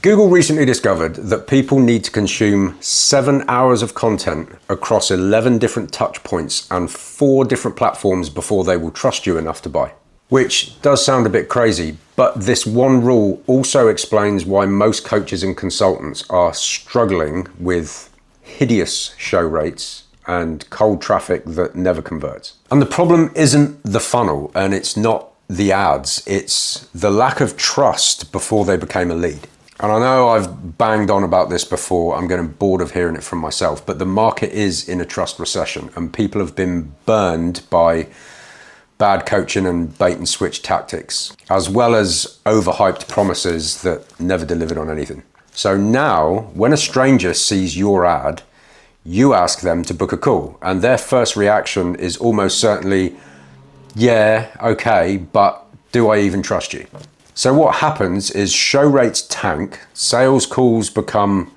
Google recently discovered that people need to consume 7 hours of content across 11 different touch points and 4 different platforms before they will trust you enough to buy. Which does sound a bit crazy, but this one rule also explains why most coaches and consultants are struggling with hideous show rates and cold traffic that never converts. And the problem isn't the funnel and it's not the ads, it's the lack of trust before they became a lead. And I know I've banged on about this before, I'm getting bored of hearing it from myself, but the market is in a trust recession and people have been burned by bad coaching and bait and switch tactics, as well as overhyped promises that never delivered on anything. So now, when a stranger sees your ad, you ask them to book a call, and their first reaction is almost certainly, yeah, okay, but do I even trust you? So what happens is show rates tank, sales calls become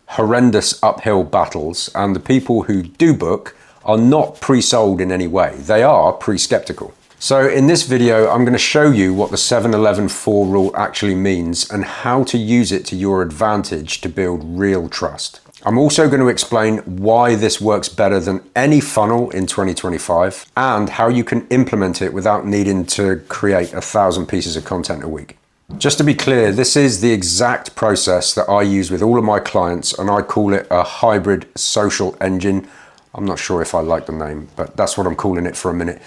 horrendous uphill battles, and the people who do book are not pre-sold in any way. They are pre-skeptical. So in this video, I'm going to show you what the 7-11-4 rule actually means and how to use it to your advantage to build real trust. I'm also going to explain why this works better than any funnel in 2025 and how you can implement it without needing to create 1,000 pieces of content a week. Just to be clear, this is the exact process that I use with all of my clients, and I call it a hybrid social engine. I'm not sure if I like the name, but that's what I'm calling it for a minute.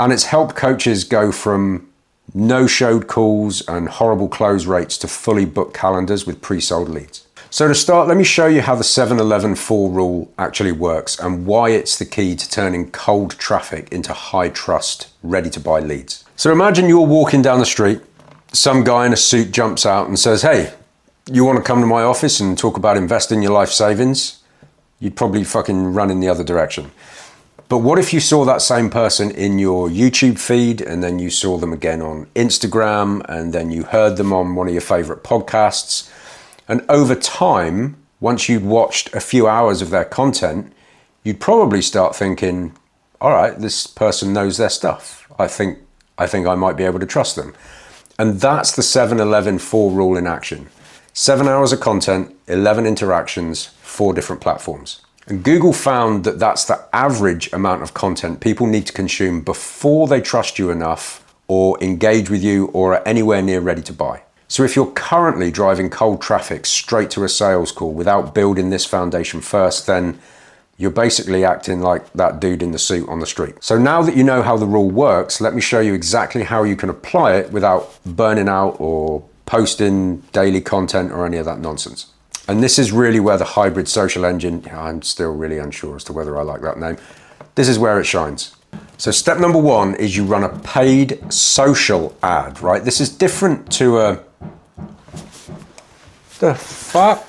And it's helped coaches go from no-showed calls and horrible close rates to fully booked calendars with pre-sold leads. So to start, let me show you how the 7-11-4 rule actually works and why it's the key to turning cold traffic into high trust, ready to buy leads. So imagine you're walking down the street, some guy in a suit jumps out and says, hey, you want to come to my office and talk about investing your life savings? You'd probably fucking run in the other direction. But what if you saw that same person in your YouTube feed, and then you saw them again on Instagram, and then you heard them on one of your favorite podcasts? And over time, once you'd watched a few hours of their content, you'd probably start thinking, all right, this person knows their stuff. I think I might be able to trust them. And that's the 7-11-4 rule in action. 7 hours of content, 11 interactions, 4 different platforms. And Google found that that's the average amount of content people need to consume before they trust you enough or engage with you or are anywhere near ready to buy. So if you're currently driving cold traffic straight to a sales call without building this foundation first, then you're basically acting like that dude in the suit on the street. So now that you know how the rule works, let me show you exactly how you can apply it without burning out or posting daily content or any of that nonsense. And this is really where the hybrid social engine, I'm still really unsure as to whether I like that name, this is where it shines. So step number 1 is you run a paid social ad, right? This is different to a... The fuck?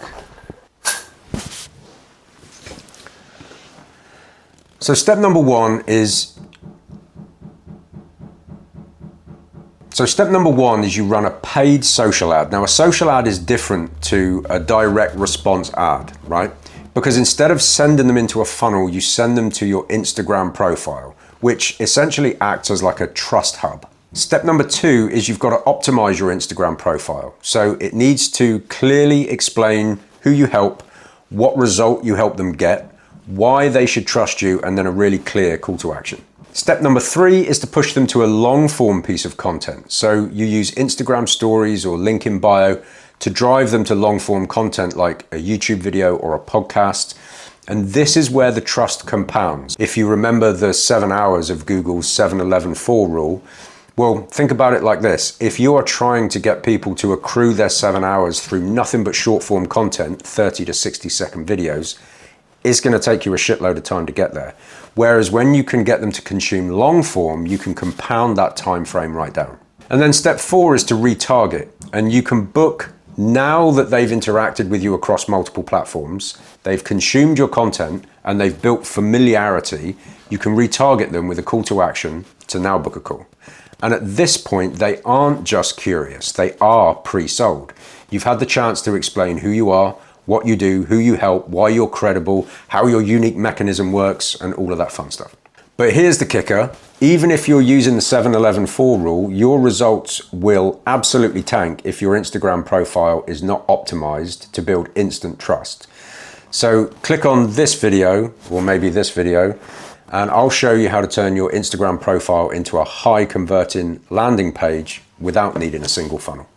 So step number 1 is you run a paid social ad. Now a social ad is different to a direct response ad, right? Because instead of sending them into a funnel, you send them to your Instagram profile, which essentially acts as like a trust hub. Step number 2 is you've got to optimize your Instagram profile. So it needs to clearly explain who you help, what result you help them get, why they should trust you, and then a really clear call to action. Step number 3 is to push them to a long form piece of content. So you use Instagram stories or link in bio to drive them to long form content like a YouTube video or a podcast. And this is where the trust compounds. If you remember the 7 hours of Google's 7-11-4 rule, well, think about it like this. If you are trying to get people to accrue their 7 hours through nothing but short form content, 30 to 60 second videos, it's going to take you a shitload of time to get there. Whereas when you can get them to consume long form, you can compound that time frame right down. And then step 4 is to retarget. And you can book now that they've interacted with you across multiple platforms, they've consumed your content, and they've built familiarity, you can retarget them with a call to action to now book a call. And at this point, they aren't just curious, they are pre-sold. You've had the chance to explain who you are, what you do, who you help, why you're credible, how your unique mechanism works, and all of that fun stuff. But here's the kicker. Even if you're using the 7-11-4 rule, your results will absolutely tank if your Instagram profile is not optimized to build instant trust. So click on this video, or maybe this video, and I'll show you how to turn your Instagram profile into a high converting landing page without needing a single funnel.